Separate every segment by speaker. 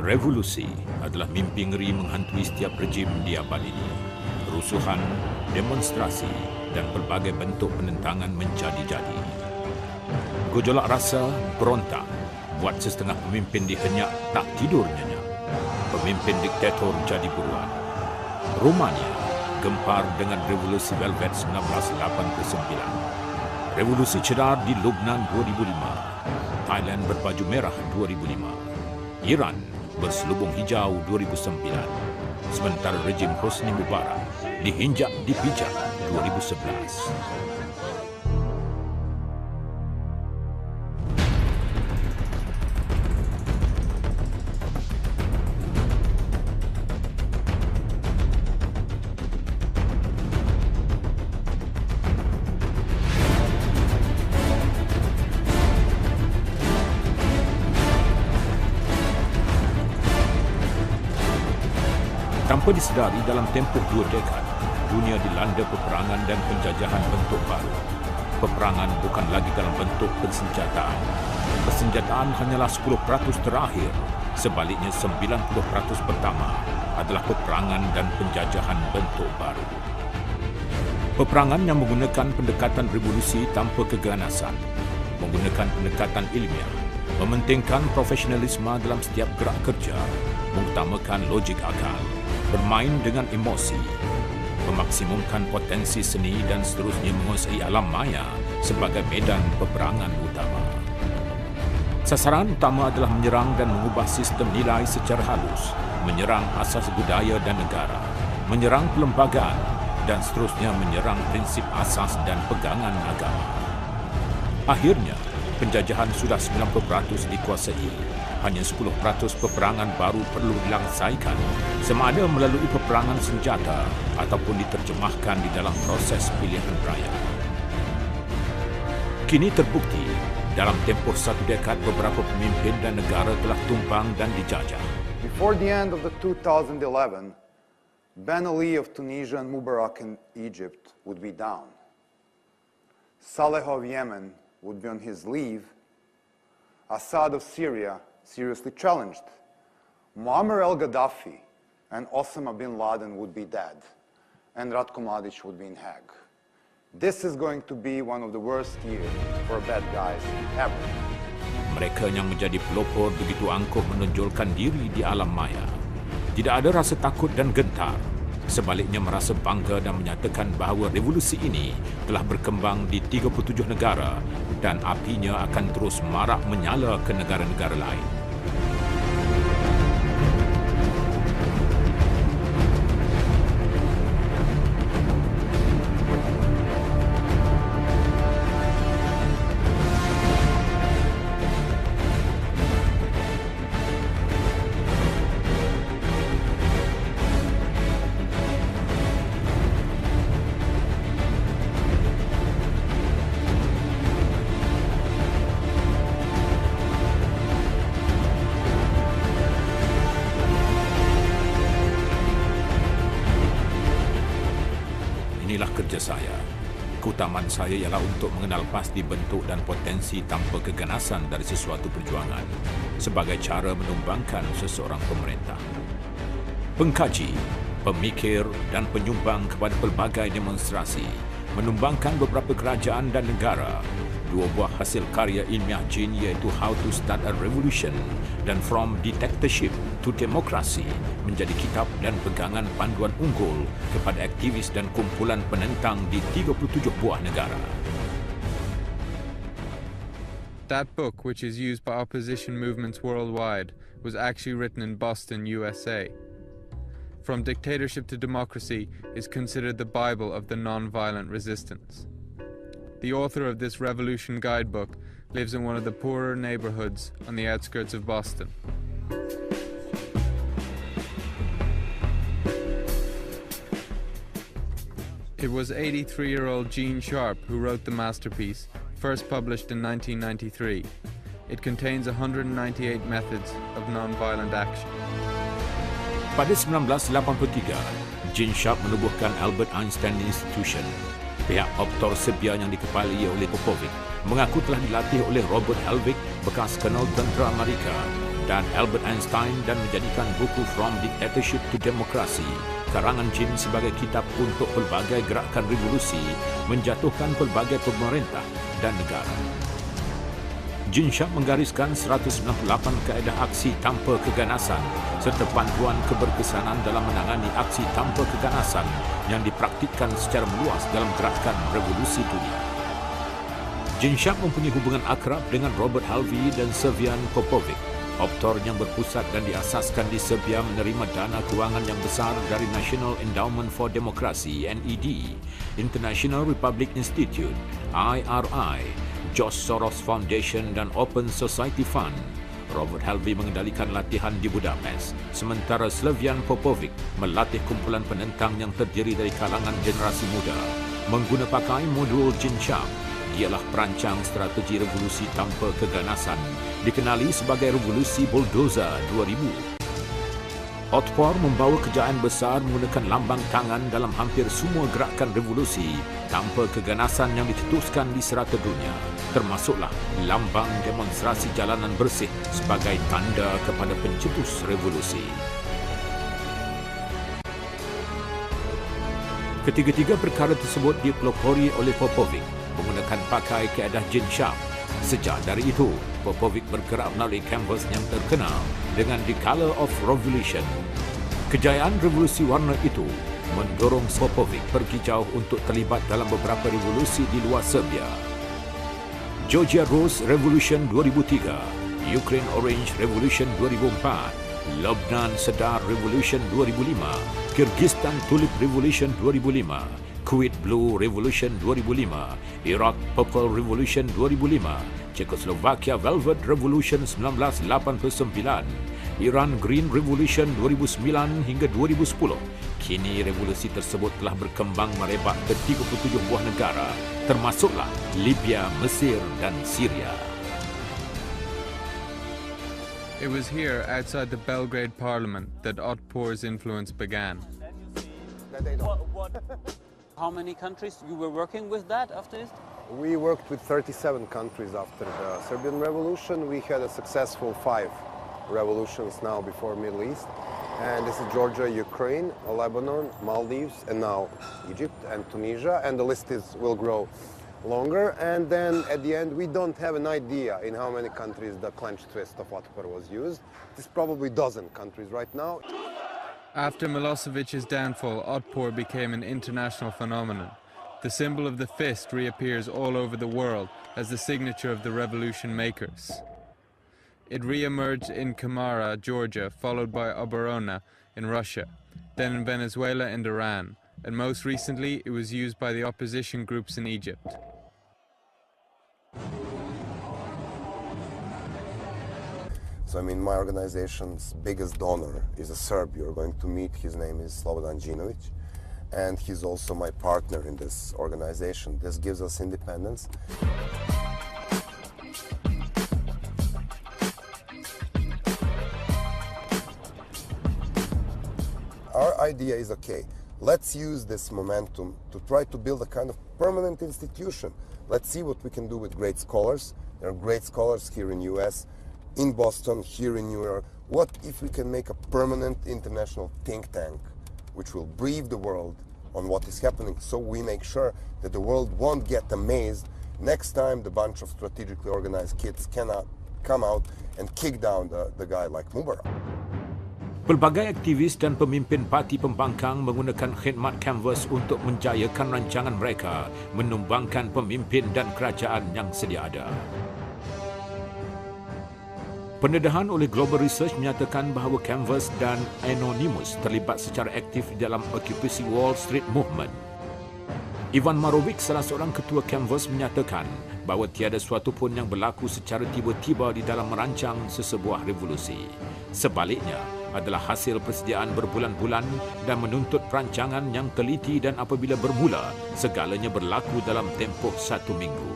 Speaker 1: Revolusi adalah mimpi ngeri menghantui setiap rejim di abad ini. Kerusuhan, demonstrasi dan pelbagai bentuk penentangan menjadi-jadi. Gejolak rasa, berontak, buat sesetengah pemimpin dihenyak tak tidur nyenyak. Pemimpin diktator jadi buruan. Romania gempar dengan Revolusi Velvet 1989. Revolusi Cedar di Lubnan 2005. Thailand berbaju merah 2005. Iran berselubung hijau 2009. Sementara rejim Hosni Mubarak dihinjak dipijak 2011. Tanpa disedari, dalam tempoh 2 dekad, dunia dilanda peperangan dan penjajahan bentuk baru. Peperangan bukan lagi dalam bentuk persenjataan. Persenjataan hanyalah 10% terakhir. Sebaliknya 90% pertama adalah peperangan dan penjajahan bentuk baru. Peperangan yang menggunakan pendekatan revolusi tanpa keganasan, menggunakan pendekatan ilmiah, mementingkan profesionalisme dalam setiap gerak kerja, mengutamakan logik akal, bermain dengan emosi, memaksimumkan potensi seni dan seterusnya menguasai alam maya sebagai medan peperangan utama. Sasaran utama adalah menyerang dan mengubah sistem nilai secara halus, menyerang asas budaya dan negara, menyerang perlembagaan dan seterusnya menyerang prinsip asas dan pegangan agama. Akhirnya, penjajahan sudah 90% dikuasai. Hanya 10% peperangan baru perlu dilangsaikan, sama ada melalui peperangan senjata ataupun diterjemahkan di dalam proses pilihan raya. Kini terbukti, dalam tempoh 1 dekad beberapa pemimpin dan negara telah tumbang dan dijajah.
Speaker 2: Before the end of the 2011, Ben Ali of Tunisia and Mubarak in Egypt would be down. Saleh of Yemen would be on his leave. Assad of Syria seriously challenged. Muammar al-Gaddafi and Osama bin Laden would be dead, and Ratko Mladic would be in Hague. This is going to be one of the worst years for bad guys ever.
Speaker 1: Mereka yang menjadi pelopor begitu angkuh menonjolkan diri di alam maya. Tidak ada rasa takut dan gentar. Sebaliknya merasa bangga dan menyatakan bahawa revolusi ini telah berkembang di 37 negara dan apinya akan terus marak menyala ke negara-negara lain. Inilah kerja saya. Keutamaan saya ialah untuk mengenal pasti bentuk dan potensi tanpa keganasan dari sesuatu perjuangan sebagai cara menumbangkan seseorang pemerintah. Pengkaji, pemikir dan penyumbang kepada pelbagai demonstrasi, menumbangkan beberapa kerajaan dan negara. 2 buah hasil karya ilmiah Jin iaitu How to Start a Revolution dan From Dictatorship to Democracy menjadi kitab dan pegangan panduan unggul kepada aktivis dan kumpulan penentang di 37 buah negara.
Speaker 3: That book, which is used by opposition movements worldwide, was actually written in Boston, USA. From Dictatorship to Democracy is considered the Bible of the non-violent resistance. The author of this revolution guidebook lives in one of the poorer neighborhoods on the outskirts of Boston. It was 83-year-old Gene Sharp who wrote the masterpiece, first published in 1993. It contains 198 methods of non-violent action.
Speaker 1: Pada 1983, Gene Sharp menubuhkan Albert Einstein Institution. Pihak Optor Serbia yang dikepalai oleh Popovic mengaku telah dilatih oleh Robert Helvig, bekas Kolonel Tentera Amerika, dan Albert Einstein dan menjadikan buku From Dictatorship to Democracy, karangan Jin sebagai kitab untuk pelbagai gerakan revolusi, menjatuhkan pelbagai pemerintah dan negara. Jin Sharp menggariskan 198 kaedah aksi tanpa keganasan serta panduan keberkesanan dalam menangani aksi tanpa keganasan yang dipraktikkan secara meluas dalam gerakan revolusi dunia. Jin Sharp mempunyai hubungan akrab dengan Robert Halvey dan Servian Popovic, optor yang berpusat dan diasaskan di Serbia menerima dana kewangan yang besar dari National Endowment for Democracy (NED), International Republic Institute (IRI), George Soros Foundation dan Open Society Fund. Robert Halvey mengendalikan latihan di Budapest, sementara Servian Popovic melatih kumpulan penentang yang terdiri dari kalangan generasi muda. Mengguna pakai modul Jin Sharp, ialah perancang strategi revolusi tanpa keganasan, dikenali sebagai Revolusi Bulldozer 2000. Otpor membawa kejayaan besar menggunakan lambang tangan dalam hampir semua gerakan revolusi tanpa keganasan yang dicetuskan di serata dunia, termasuklah lambang demonstrasi jalanan bersih sebagai tanda kepada pencetus revolusi. Ketiga-tiga perkara tersebut dipelopori oleh Popovic menggunakan pakai kaedah Jin Sharp. Sejak dari itu, Popovic bergerak melalui kanvas yang terkenal dengan The Color of Revolution. Kejayaan revolusi warna itu mendorong Popovic pergi jauh untuk terlibat dalam beberapa revolusi di luar Serbia. Georgia Rose Revolution 2003, Ukraine Orange Revolution 2004, Lebanon Sedar Revolution 2005, Kyrgyzstan Tulip Revolution 2005, Kuwait Blue Revolution 2005, Iraq Purple Revolution 2005, Czechoslovakia Velvet Revolution 1989, Iran Green Revolution 2009 hingga 2010. Kini revolusi tersebut telah berkembang merebak ke 37 buah negara, termasuklah Libya, Mesir dan Syria.
Speaker 3: It was here, outside the Belgrade Parliament, that Otpor's influence began.
Speaker 4: How many countries you were working with that after this?
Speaker 5: We worked with 37 countries after the Serbian Revolution. We had a successful 5 revolutions now before Middle East. And this is Georgia, Ukraine, Lebanon, Maldives, and now Egypt and Tunisia. And the list will grow longer. And then at the end, we don't have an idea in how many countries the clenched fist of Otpor was used. It's probably a dozen countries right now.
Speaker 3: After Milosevic's downfall, Otpor became an international phenomenon. The symbol of the fist reappears all over the world as the signature of the revolution makers. It re-emerged in Kamara, Georgia, followed by Oborona in Russia, then in Venezuela and Iran, and most recently it was used by the opposition groups in Egypt.
Speaker 5: So, I mean, my organization's biggest donor is a Serb you're going to meet. His name is Slobodan Đinović, and he's also my partner in this organization. This gives us independence. Our idea is, okay, let's use this momentum to try to build a kind of permanent institution. Let's see what we can do with great scholars. There are great scholars here in US, in Boston, here in New York. What if we can make a permanent international think tank which will brief the world on what is happening, so we make sure that the world won't get amazed next time the bunch of strategically organized kids cannot come out and kick down the guy like Mubarak.
Speaker 1: Pelbagai aktivis dan pemimpin parti pembangkang menggunakan khidmat Canvas untuk menjayakan rancangan mereka, menumbangkan pemimpin dan kerajaan yang sedia ada. Pendedahan oleh Global Research menyatakan bahawa Canvas dan Anonymous terlibat secara aktif dalam Occupy Wall Street Movement. Ivan Marovic, salah seorang ketua Canvas, menyatakan bahawa tiada sesuatu pun yang berlaku secara tiba-tiba di dalam merancang sesebuah revolusi. Sebaliknya, adalah hasil persediaan berbulan-bulan dan menuntut perancangan yang teliti, dan apabila bermula, segalanya berlaku dalam tempoh 1 minggu.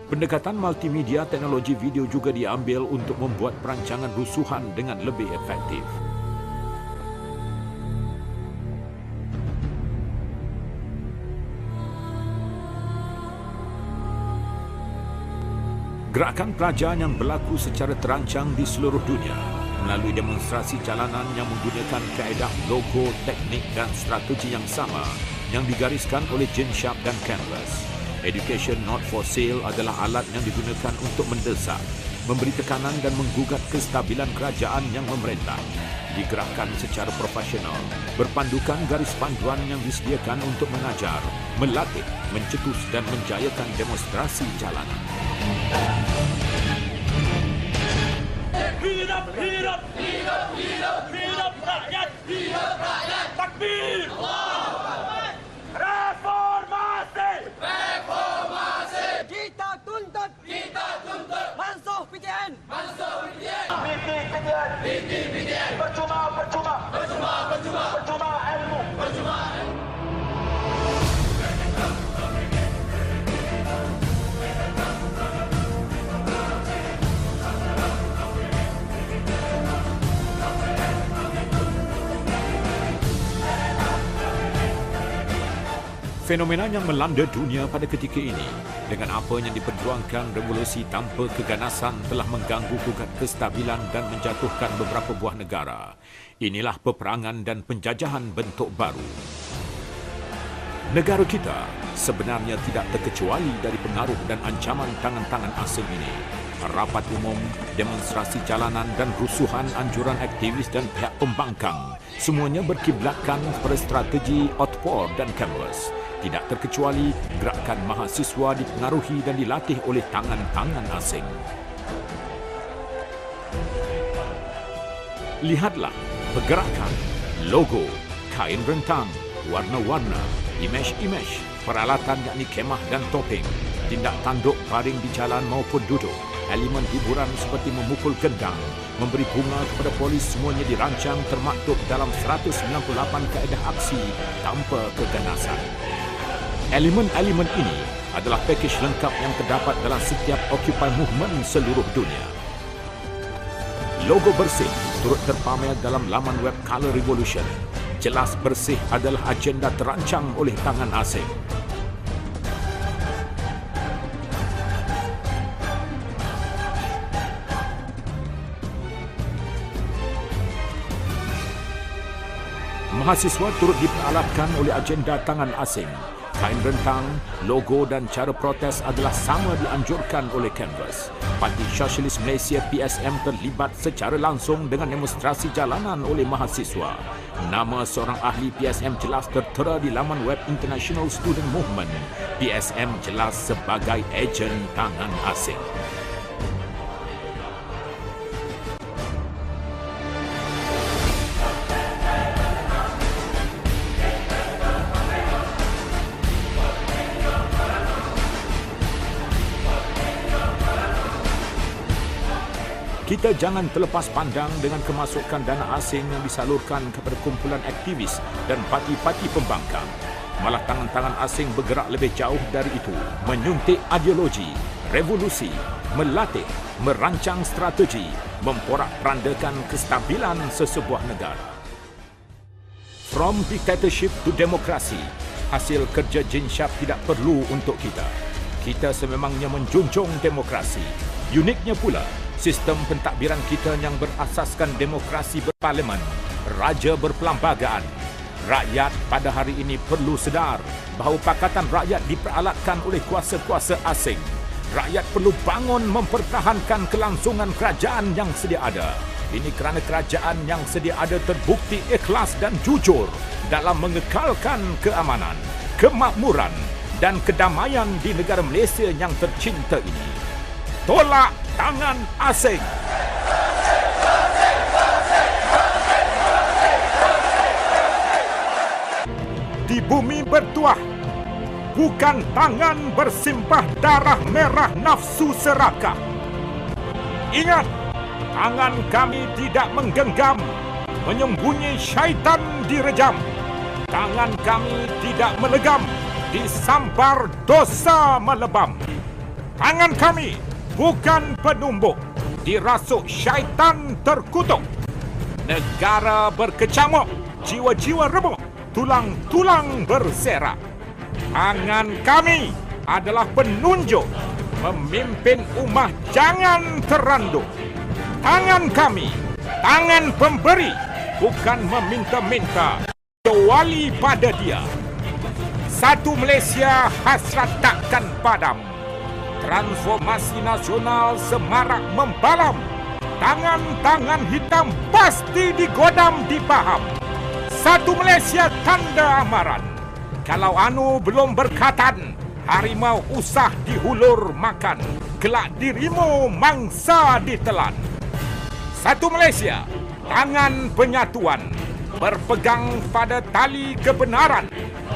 Speaker 1: Pendekatan multimedia teknologi video juga diambil untuk membuat perancangan rusuhan dengan lebih efektif. Gerakan kerajaan yang berlaku secara terancang di seluruh dunia melalui demonstrasi jalanan yang menggunakan kaedah logo, teknik dan strategi yang sama yang digariskan oleh Gene Sharp dan Canvas. Education Not For Sale adalah alat yang digunakan untuk mendesak, memberi tekanan dan menggugat kestabilan kerajaan yang memerintah. Digerakkan secara profesional, berpandukan garis panduan yang disediakan untuk mengajar, melatih, mencetus dan menjayakan demonstrasi jalanan.
Speaker 6: Hidup, hidup, hidup, hidup, hidup rakyat, hidup rakyat, takbir. Reformasi, reformasi. Kita tuntut Mansuh PTN, PTN. Percuma ilmu.
Speaker 1: Fenomena yang melanda dunia pada ketika ini dengan apa yang diperjuangkan revolusi tanpa keganasan telah mengganggu gugat kestabilan dan menjatuhkan beberapa buah negara. Inilah peperangan dan penjajahan bentuk baru. Negara kita sebenarnya tidak terkecuali dari pengaruh dan ancaman tangan-tangan asing ini. Rapat umum, demonstrasi jalanan dan rusuhan anjuran aktivis dan pihak pembangkang semuanya berkiblatkan pada strategi outpour dan canvas. Tidak terkecuali gerakan mahasiswa dipengaruhi dan dilatih oleh tangan-tangan asing. Lihatlah pergerakan, logo, kain rentang, warna-warna, imej-imej, peralatan yakni kemah dan topeng, tindak tanduk baring di jalan maupun duduk, elemen hiburan seperti memukul gendang, memberi bunga kepada polis semuanya dirancang termaktub dalam 198 kaedah aksi tanpa keganasan. Elemen-elemen ini adalah pakej lengkap yang terdapat dalam setiap Occupy Movement seluruh dunia. Logo bersih turut terpamer dalam laman web Color Revolution. Jelas bersih adalah agenda terancang oleh tangan asing. Mahasiswa turut diperalatkan oleh agenda tangan asing. Kain rentang, logo dan cara protes adalah sama dianjurkan oleh Canvas. Parti Sosialis Malaysia PSM terlibat secara langsung dengan demonstrasi jalanan oleh mahasiswa. Nama seorang ahli PSM jelas tertera di laman web International Student Movement. PSM jelas sebagai ejen tangan asing. Kita jangan terlepas pandang dengan kemasukan dana asing yang disalurkan kepada kumpulan aktivis dan parti-parti pembangkang. Malah tangan-tangan asing bergerak lebih jauh dari itu, menyuntik ideologi, revolusi, melatih, merancang strategi, memporak-perandakan kestabilan sesebuah negara. From dictatorship to demokrasi, hasil kerja Gene Sharp tidak perlu untuk kita. Kita sememangnya menjunjung demokrasi. Uniknya pula, sistem pentadbiran kita yang berasaskan demokrasi berparlimen, raja berperlembagaan. Rakyat pada hari ini perlu sedar bahawa Pakatan Rakyat diperalatkan oleh kuasa-kuasa asing. Rakyat perlu bangun mempertahankan kelangsungan kerajaan yang sedia ada. Ini kerana kerajaan yang sedia ada terbukti ikhlas dan jujur dalam mengekalkan keamanan, kemakmuran dan kedamaian di negara Malaysia yang tercinta ini. Tolak tangan asing. Di bumi bertuah, bukan tangan bersimpah darah merah nafsu serakah. Ingat, tangan kami tidak menggenggam, menyembunyi syaitan direjam. Tangan kami tidak melegam, disambar dosa melebam. Tangan kami bukan penumbuk, dirasuk syaitan terkutuk. Negara berkecamuk, jiwa-jiwa remuk, tulang-tulang berserak. Tangan kami adalah penunjuk Memimpin ummah jangan terandung. Tangan kami, tangan pemberi, bukan meminta-minta, kecuali pada dia. Satu Malaysia hasrat takkan padam. Transformasi nasional semarak membalam. Tangan-tangan hitam pasti digodam dipaham. Satu Malaysia tanda amaran. Kalau anu belum berkatan, harimau usah dihulur makan. Kelak dirimu mangsa ditelan. Satu Malaysia, tangan penyatuan. Berpegang pada tali kebenaran.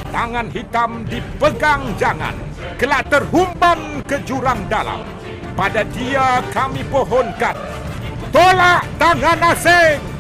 Speaker 1: Tangan hitam dipegang jangan. Kelak terhumban ke jurang dalam. Pada dia kami pohonkan. Tolak tangan asing.